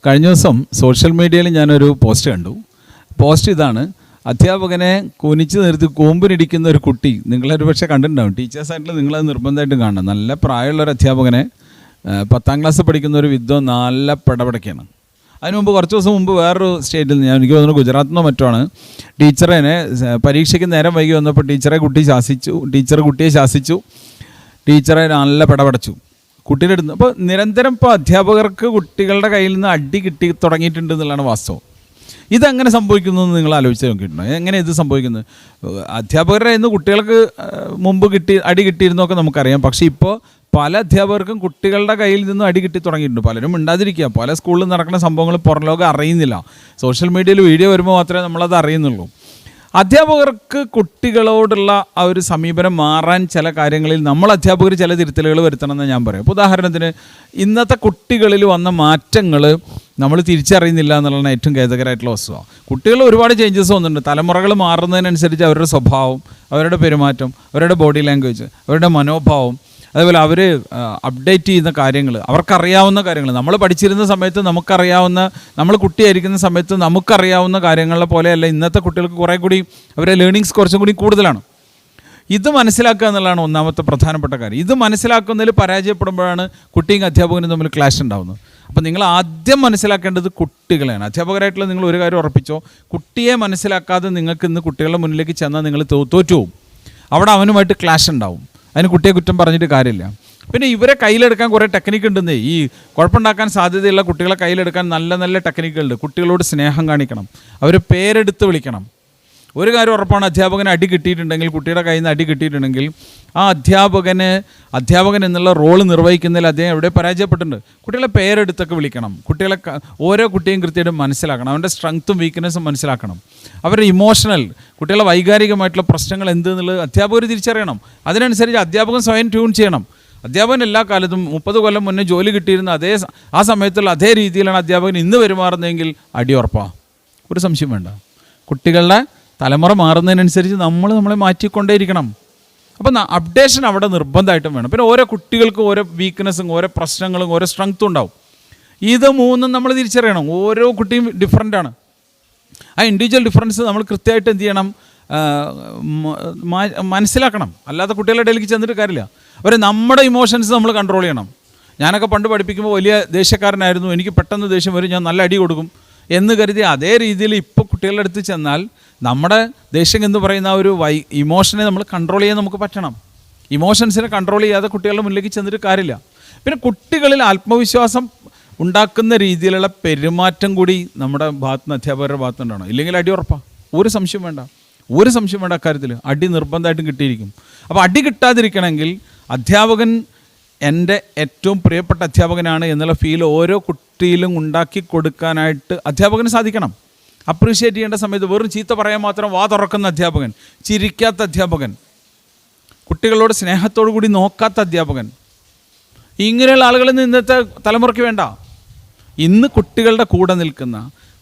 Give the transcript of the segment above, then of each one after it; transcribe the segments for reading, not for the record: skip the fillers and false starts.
കഴിഞ്ഞ ദിവസം സോഷ്യൽ മീഡിയയിൽ ഞാനൊരു പോസ്റ്റ് കണ്ടു. പോസ്റ്റ് ഇതാണ്: അധ്യാപകനെ കുനിച്ച് നിർത്തി കൂമ്പിനിടിക്കുന്ന ഒരു കുട്ടി. നിങ്ങളൊരു പക്ഷേ കണ്ടിട്ടുണ്ടാവും. ടീച്ചേഴ്സായിട്ട് നിങ്ങളത് നിർബന്ധമായിട്ടും കാണണം. നല്ല പ്രായമുള്ളൊരു അധ്യാപകനെ 10ാം ക്ലാസ് പഠിക്കുന്ന ഒരു വിദ്വാൻ നല്ല പടപടയ്ക്കാണ്. അതിന് മുമ്പ് കുറച്ച് ദിവസം മുമ്പ് വേറൊരു സ്റ്റേറ്റിൽ നിന്ന്, എനിക്ക് തോന്നുന്നു ഗുജറാത്തിനോ മറ്റോ ആണ്, ടീച്ചറിനെ പരീക്ഷയ്ക്ക് നേരം വൈകി വന്നപ്പോൾ ടീച്ചർ കുട്ടിയെ ശാസിച്ചു. ടീച്ചറെ നല്ല പടപടച്ചു കുട്ടിയുടെ അടുത്ത്. അപ്പോൾ നിരന്തരം ഇപ്പോൾ അധ്യാപകർക്ക് കുട്ടികളുടെ കയ്യിൽ നിന്ന് അടി കിട്ടി തുടങ്ങിയിട്ടുണ്ട് എന്നുള്ളതാണ് വാസ്തവം. ഇതെങ്ങനെ സംഭവിക്കുന്നു എന്ന് നിങ്ങൾ ആലോചിച്ച് നോക്കിയിട്ടുണ്ടോ? എങ്ങനെ ഇത് സംഭവിക്കുന്നത്? അധ്യാപകരുടെ ഇന്ന് കുട്ടികൾക്ക് മുമ്പ് അടി കിട്ടിയിരുന്നൊക്കെ നമുക്കറിയാം. പക്ഷേ ഇപ്പോൾ പല അധ്യാപകർക്കും കുട്ടികളുടെ കയ്യിൽ നിന്നും അടി കിട്ടി തുടങ്ങിയിട്ടുണ്ട്. പലരും മിണ്ടാതിരിക്കുക. പല സ്കൂളിൽ നടക്കുന്ന സംഭവങ്ങൾ പുറം ലോകം അറിയുന്നില്ല. സോഷ്യൽ മീഡിയയിൽ വീഡിയോ വരുമ്പോൾ മാത്രമേ നമ്മളത് അറിയുന്നുള്ളൂ. അധ്യാപകർക്ക് കുട്ടികളോടുള്ള ആ ഒരു സമീപനം മാറാൻ ചില കാര്യങ്ങളിൽ നമ്മൾ അധ്യാപകർ ചില തിരുത്തലുകൾ വരുത്തണമെന്ന് ഞാൻ പറയാം. ഇപ്പോൾ ഉദാഹരണത്തിന്, ഇന്നത്തെ കുട്ടികളിൽ വന്ന മാറ്റങ്ങൾ നമ്മൾ തിരിച്ചറിയുന്നില്ല എന്നുള്ളതാണ് ഏറ്റവും ഖേദകരമായിട്ടുള്ള വസ്തുത. കുട്ടികൾ ഒരുപാട് ചേഞ്ചസ് വന്നിട്ടുണ്ട്. തലമുറകൾ മാറുന്നതിനനുസരിച്ച് അവരുടെ സ്വഭാവം, അവരുടെ പെരുമാറ്റം, അവരുടെ ബോഡി ലാംഗ്വേജ്, അവരുടെ മനോഭാവം, അതുപോലെ അവർ അപ്ഡേറ്റ് ചെയ്യുന്ന കാര്യങ്ങൾ, അവർക്കറിയാവുന്ന കാര്യങ്ങൾ, നമ്മൾ പഠിച്ചിരുന്ന സമയത്ത് നമുക്കറിയാവുന്ന, നമ്മൾ കുട്ടിയായിരിക്കുന്ന സമയത്ത് നമുക്കറിയാവുന്ന കാര്യങ്ങളെ പോലെയല്ല ഇന്നത്തെ കുട്ടികൾക്ക്. കുറേ കൂടി അവരുടെ ലേണിങ്സ് കുറച്ചും കൂടി കൂടുതലാണ്. ഇത് മനസ്സിലാക്കുക എന്നുള്ളതാണ് ഒന്നാമത്തെ പ്രധാനപ്പെട്ട കാര്യം. ഇത് മനസ്സിലാക്കുന്നതിൽ പരാജയപ്പെടുമ്പോഴാണ് കുട്ടിയും അധ്യാപകനും തമ്മിൽ ക്ലാഷ് ഉണ്ടാകുന്നത്. അപ്പോൾ നിങ്ങൾ ആദ്യം മനസ്സിലാക്കേണ്ടത് കുട്ടികളെയാണ്. അധ്യാപകരായിട്ടുള്ള നിങ്ങൾ ഒരു കാര്യം ഉറപ്പിച്ചോ: കുട്ടിയെ മനസ്സിലാക്കാതെ നിങ്ങൾക്ക് ഇന്ന് കുട്ടികളുടെ മുന്നിലേക്ക് ചെന്നാൽ നിങ്ങൾ തോറ്റുപോകും. അവിടെ അവനുമായിട്ട് ക്ലാഷ് ഉണ്ടാവും. അതിന് കുട്ടിയെ കുറ്റം പറഞ്ഞിട്ട് കാര്യമില്ല. പിന്നെ ഇവരെ കയ്യിലെടുക്കാൻ കുറേ ടെക്നിക്ക് ഉണ്ടെന്നേ. ഈ കുഴപ്പമുണ്ടാക്കാൻ സാധ്യതയുള്ള കുട്ടികളെ കയ്യിലെടുക്കാൻ നല്ല നല്ല ടെക്നിക്കുകളുണ്ട്. കുട്ടികളോട് സ്നേഹം കാണിക്കണം, അവർ പേരെടുത്ത് വിളിക്കണം. ഒരു കാര്യം ഉറപ്പാണ്: അധ്യാപകന് അടി കിട്ടിയിട്ടുണ്ടെങ്കിൽ, കുട്ടിയുടെ കയ്യിൽ നിന്ന് അടി കിട്ടിയിട്ടുണ്ടെങ്കിൽ, ആ അധ്യാപകൻ എന്നുള്ള റോള് നിർവഹിക്കുന്നതിൽ അദ്ദേഹം എവിടെ പരാജയപ്പെട്ടിട്ടുണ്ട്. കുട്ടികളെ പേരെടുത്തൊക്കെ വിളിക്കണം. ഓരോ കുട്ടിയും കൃത്യമായിട്ട് മനസ്സിലാക്കണം. അവൻ്റെ സ്ട്രെങ്ത്തും വീക്ക്നെസ്സും മനസ്സിലാക്കണം. അവരുടെ ഇമോഷണൽ, കുട്ടികളുടെ വൈകാരികമായിട്ടുള്ള പ്രശ്നങ്ങൾ എന്തെന്നുള്ളത് അധ്യാപകർ തിരിച്ചറിയണം. അതിനനുസരിച്ച് അധ്യാപകൻ സ്വയം ട്യൂൺ ചെയ്യണം. അധ്യാപകൻ എല്ലാ കാലത്തും 30 കൊല്ലം മുന്നേ ജോലി കിട്ടിയിരുന്ന ആ സമയത്തുള്ള അതേ രീതിയിലാണ് അധ്യാപകൻ ഇന്ന് പെരുമാറുന്നതെങ്കിൽ അടിയുറപ്പാണ്. ഒരു സംശയം വേണ്ട. കുട്ടികളുടെ തലമുറ മാറുന്നതിനനുസരിച്ച് നമ്മളെ മാറ്റിക്കൊണ്ടേയിരിക്കണം. അപ്പം അപ്ഡേഷൻ അവിടെ നിർബന്ധമായിട്ടും വേണം. പിന്നെ ഓരോ കുട്ടികൾക്കും ഓരോ വീക്ക്നെസ്സും, ഓരോ പ്രശ്നങ്ങളും, ഓരോ സ്ട്രെങ്ത്തും ഉണ്ടാവും. ഇത് മൂന്നും നമ്മൾ തിരിച്ചറിയണം. ഓരോ കുട്ടിയും ഡിഫറൻ്റാണ്. ആ ഇൻഡിവിജ്വൽ ഡിഫറൻസ് നമ്മൾ കൃത്യമായിട്ട് എന്ത് ചെയ്യണം? മനസ്സിലാക്കണം. അല്ലാതെ കുട്ടികളുടെ ഇടയിലേക്ക് ചെന്നിട്ട് കാര്യമില്ല. നമ്മുടെ ഇമോഷൻസ് നമ്മൾ കൺട്രോൾ ചെയ്യണം. ഞാനൊക്കെ പണ്ട് പഠിപ്പിക്കുമ്പോൾ വലിയ ദേഷ്യക്കാരനായിരുന്നു. എനിക്ക് പെട്ടെന്ന് ദേഷ്യം വരും, ഞാൻ നല്ല അടി കൊടുക്കും എന്ന് കരുതി അതേ രീതിയിൽ ഇപ്പോൾ കുട്ടികളുടെ അടുത്ത് ചെന്നാൽ നമ്മുടെ ദേഷ്യം എന്ന് പറയുന്ന ആ ഒരു ഇമോഷനെ നമ്മൾ കൺട്രോൾ ചെയ്യാൻ നമുക്ക് പറ്റണം. ഇമോഷൻസിനെ കൺട്രോൾ ചെയ്യാതെ കുട്ടികളുടെ മുന്നിലേക്ക് ചെന്നിട്ട് കാര്യമില്ല. പിന്നെ കുട്ടികളിൽ ആത്മവിശ്വാസം ഉണ്ടാക്കുന്ന രീതിയിലുള്ള പെരുമാറ്റം കൂടി നമ്മുടെ ഭാഗത്തുനിന്ന്, അധ്യാപകരുടെ ഭാഗത്തുനിന്നുണ്ടാവണം. ഇല്ലെങ്കിൽ അടി ഉറപ്പാണ്. ഒരു സംശയം വേണ്ട അക്കാര്യത്തിൽ. അടി നിർബന്ധമായിട്ടും കിട്ടിയിരിക്കും. അപ്പോൾ അടി കിട്ടാതിരിക്കണമെങ്കിൽ അധ്യാപകൻ എൻ്റെ ഏറ്റവും പ്രിയപ്പെട്ട അധ്യാപകനാണ് എന്നുള്ള ഫീൽ ഓരോ കുട്ടിയിലും ഉണ്ടാക്കി കൊടുക്കാനായിട്ട് അധ്യാപകന് സാധിക്കണം. അപ്രീഷിയേറ്റ് ചെയ്യേണ്ട സമയത്ത് വെറും ചീത്ത പറയാൻ മാത്രം വാ തുറക്കുന്ന അധ്യാപകൻ, ചിരിക്കാത്ത അധ്യാപകൻ, കുട്ടികളോട് സ്നേഹത്തോടു കൂടി നോക്കാത്ത അധ്യാപകൻ, ഇങ്ങനെയുള്ള ആളുകളിൽ ഇന്നത്തെ തലമുറയ്ക്ക് വേണ്ട. ഇന്ന് കുട്ടികളുടെ കൂടെ നിൽക്കുന്ന,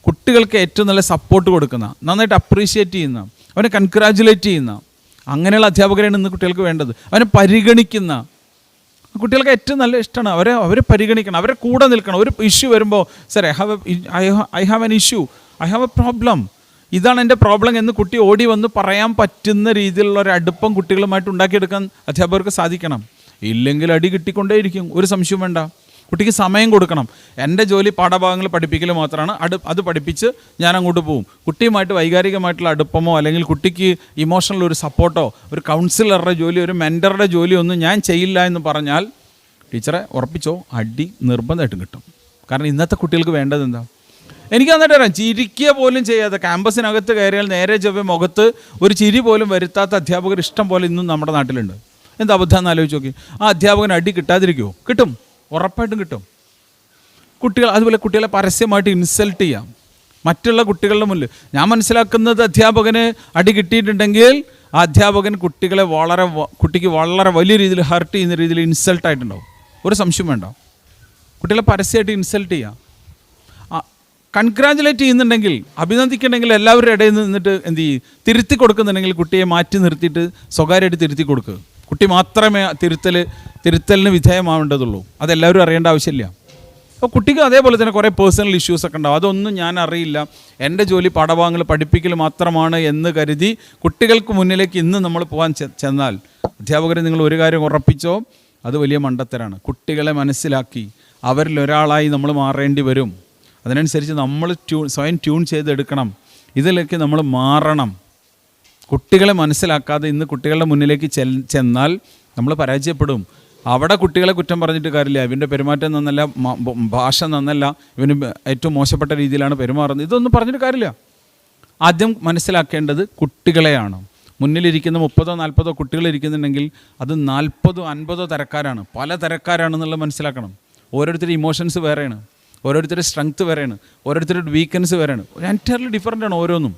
കുട്ടികൾക്ക് ഏറ്റവും നല്ല സപ്പോർട്ട് കൊടുക്കുന്ന, നന്നായിട്ട് അപ്രീഷിയേറ്റ് ചെയ്യുന്ന, അവനെ കൺഗ്രാജുലേറ്റ് ചെയ്യുന്ന അങ്ങനെയുള്ള അധ്യാപകരാണ് ഇന്ന് കുട്ടികൾക്ക് വേണ്ടത്. അവനെ പരിഗണിക്കുന്ന കുട്ടികൾക്ക് ഏറ്റവും നല്ല ഇഷ്ടമാണ്. അവരെ പരിഗണിക്കണം, അവരെ കൂടെ നിൽക്കണം. ഒരു ഇഷ്യൂ വരുമ്പോൾ, sir I have an issue, I have A problem, ഇതാണ് എൻ്റെ പ്രോബ്ലം എന്ന് കുട്ടി ഓടി വന്ന് പറയാൻ പറ്റുന്ന രീതിയിലുള്ള ഒരു അടുപ്പം കുട്ടികളുമായിട്ട് ഉണ്ടാക്കിയെടുക്കാൻ അധ്യാപകർക്ക് സാധിക്കണം. ഇല്ലെങ്കിൽ അടി കിട്ടിക്കൊണ്ടേയിരിക്കും. ഒരു സംശയം വേണ്ട. കുട്ടിക്ക് സമയം കൊടുക്കണം. എൻ്റെ ജോലി പാഠഭാഗങ്ങൾ പഠിപ്പിക്കൽ മാത്രമാണ്. അത് പഠിപ്പിച്ച് ഞാൻ അങ്ങോട്ട് പോകും. കുട്ടിയുമായിട്ട് വൈകാരികമായിട്ടുള്ള അടുപ്പമോ അല്ലെങ്കിൽ കുട്ടിക്ക് ഇമോഷണൽ ഒരു സപ്പോർട്ടോ, ഒരു കൗൺസിലറുടെ ജോലി, ഒരു മെൻറ്ററുടെ ജോലി ഒന്നും ഞാൻ ചെയ്യില്ല എന്ന് പറഞ്ഞാൽ ടീച്ചറെ ഉറപ്പിച്ചോ, അടി നിർബന്ധമായിട്ടും കിട്ടും. കാരണം ഇന്നത്തെ കുട്ടികൾക്ക് വേണ്ടത് എന്താ? എനിക്ക് വന്നിട്ട് അറിയാം, ചിരിക്കുക പോലും ചെയ്യാതെ ക്യാമ്പസിനകത്ത് കയറിയാൽ നേരെ ചൊവ്വേ മുഖത്ത് ഒരു ചിരി പോലും വരുത്താത്ത അധ്യാപകർ ഇഷ്ടം പോലെ ഇന്നും നമ്മുടെ നാട്ടിലുണ്ട്. എന്താ അബദ്ധമെന്ന് ആലോചിച്ച് നോക്കി. ആ അധ്യാപകന് അടി കിട്ടാതിരിക്കുമോ? കിട്ടും, ഉറപ്പായിട്ടും കിട്ടും. അതുപോലെ കുട്ടികളെ പരസ്യമായിട്ട് ഇൻസൾട്ട് ചെയ്യാം മറ്റുള്ള കുട്ടികളുടെ മുന്നിൽ. ഞാൻ മനസ്സിലാക്കുന്നത്, അധ്യാപകന് അടി കിട്ടിയിട്ടുണ്ടെങ്കിൽ ആ അധ്യാപകൻ കുട്ടിക്ക് വളരെ വലിയ രീതിയിൽ ഹർട്ട് ചെയ്യുന്ന രീതിയിൽ ഇൻസൾട്ടായിട്ടുണ്ടാവും. ഒരു സംശയം വേണ്ട. കുട്ടികളെ പരസ്യമായിട്ട് ഇൻസൾട്ട് ചെയ്യാം. കൺഗ്രാജുലേറ്റ് ചെയ്യുന്നുണ്ടെങ്കിൽ, അഭിനന്ദിക്കുന്നുണ്ടെങ്കിൽ എല്ലാവരുടെ ഇടയിൽ നിന്നിട്ട് എന്ത് ചെയ്യും? തിരുത്തി കൊടുക്കുന്നുണ്ടെങ്കിൽ കുട്ടിയെ മാറ്റി നിർത്തിയിട്ട് സ്വകാര്യമായിട്ട് തിരുത്തി കൊടുക്കുക. കുട്ടി മാത്രമേ തിരുത്തലിന് വിധേയമാവേണ്ടതുള്ളൂ. അതെല്ലാവരും അറിയേണ്ട ആവശ്യമില്ല. അപ്പോൾ കുട്ടിക്ക് അതേപോലെ തന്നെ കുറേ പേഴ്സണൽ ഇഷ്യൂസൊക്കെ ഉണ്ടാവും. അതൊന്നും ഞാൻ അറിയില്ല, എൻ്റെ ജോലി പാഠഭാഗങ്ങൾ പഠിപ്പിക്കൽ മാത്രമാണ് എന്ന് കരുതി കുട്ടികൾക്ക് മുന്നിലേക്ക് ഇന്ന് നമ്മൾ പോകാൻ ചെന്നാൽ അധ്യാപകരെ നിങ്ങൾ ഒരു കാര്യം ഉറപ്പിച്ചോ, അത് വലിയ മണ്ടത്തരാണ്. കുട്ടികളെ മനസ്സിലാക്കി അവരിൽ ഒരാളായി നമ്മൾ മാറേണ്ടി വരും. അതിനനുസരിച്ച് നമ്മൾ സ്വയം ട്യൂൺ ചെയ്തെടുക്കണം. ഇതിലേക്ക് നമ്മൾ മാറണം. കുട്ടികളെ മനസ്സിലാക്കാതെ ഇന്ന് കുട്ടികളുടെ മുന്നിലേക്ക് ചെന്നാൽ നമ്മൾ പരാജയപ്പെടും. അവിടെ കുട്ടികളെ കുറ്റം പറഞ്ഞിട്ട് കാര്യമില്ല, ഇവൻ്റെ പെരുമാറ്റം നന്നല്ല, ഭാഷ നന്നല്ല, ഇവന് ഏറ്റവും മോശപ്പെട്ട രീതിയിലാണ് പെരുമാറുന്നത്, ഇതൊന്നും പറഞ്ഞിട്ട് കാര്യമില്ല. ആദ്യം മനസ്സിലാക്കേണ്ടത് കുട്ടികളെയാണ്. മുന്നിലിരിക്കുന്ന 30-40 കുട്ടികളിരിക്കുന്നുണ്ടെങ്കിൽ അത് 40-50 തരക്കാരാണ്, പല തരക്കാരാണെന്നുള്ളത് മനസ്സിലാക്കണം. ഓരോരുത്തരുടെ ഇമോഷൻസ് വേറെയാണ്, ഓരോരുത്തരുടെ സ്ട്രെങ്ത്ത് വേറെയാണ്, ഓരോരുത്തരുടെ വീക്ക്നെസ് വേറെയാണ്, എൻറ്റയർലി ഡിഫറൻ്റ് ആണ് ഓരോന്നും.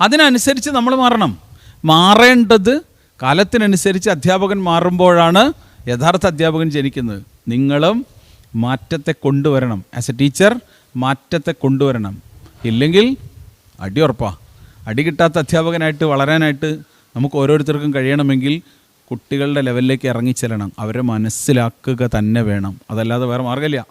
അതിനനുസരിച്ച് നമ്മൾ മാറണം. മാറേണ്ടത് കാലത്തിനനുസരിച്ച് അധ്യാപകൻ മാറുമ്പോഴാണ് യഥാർത്ഥ അധ്യാപകൻ ജനിക്കുന്നത്. നിങ്ങളും മാറ്റത്തെ കൊണ്ടുവരണം. ആസ് എ ടീച്ചർ മാറ്റത്തെ കൊണ്ടുവരണം. ഇല്ലെങ്കിൽ അടി ഉറപ്പാണ്. അടി കിട്ടാത്ത അധ്യാപകനായിട്ട് വളരാനായിട്ട് നമുക്ക് ഓരോരുത്തർക്കും കഴിയണമെങ്കിൽ കുട്ടികളുടെ ലെവലിലേക്ക് ഇറങ്ങിച്ചെല്ലണം. അവരെ മനസ്സിലാക്കുക തന്നെ വേണം. അതല്ലാതെ വേറെ മാർഗ്ഗമില്ല.